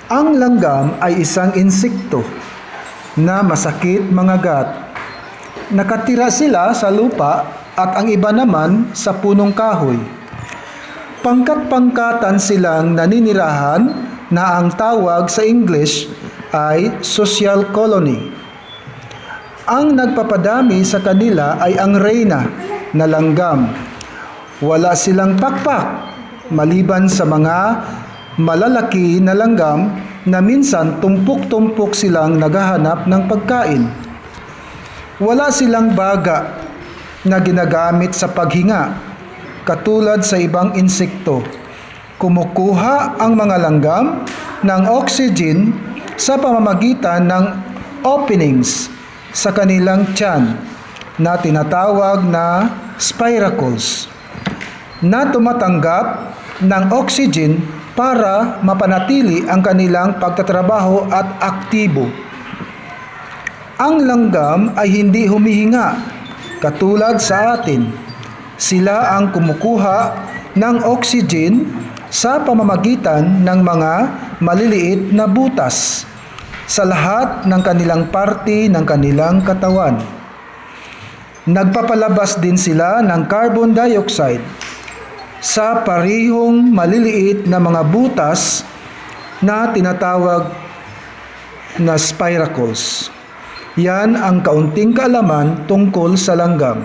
Ang langgam ay isang insekto na masakit mangagat. Nakatira sila sa lupa at ang iba naman sa punong kahoy. Pangkat-pangkatan silang naninirahan na ang tawag sa English ay social colony. Ang nagpapadami sa kanila ay ang reyna na langgam. Wala silang pakpak maliban sa mga malalaki na langgam na minsan tumpok-tumpok silang naghahanap ng pagkain. Wala silang baga na ginagamit sa paghinga katulad sa ibang insekto. Kumukuha ang mga langgam ng oxygen sa pamamagitan ng openings sa kanilang tiyan na tinatawag na spiracles na tumatanggap ng oxygen para mapanatili ang kanilang pagtatrabaho at aktibo. Ang langgam ay hindi humihinga katulad sa atin. Sila ang kumukuha ng oxygen sa pamamagitan ng mga maliliit na butas sa lahat ng kanilang parte ng kanilang katawan. Nagpapalabas din sila ng carbon dioxide sa parehong maliliit na mga butas na tinatawag na spiracles. Yan ang kaunting kaalaman tungkol sa langgam.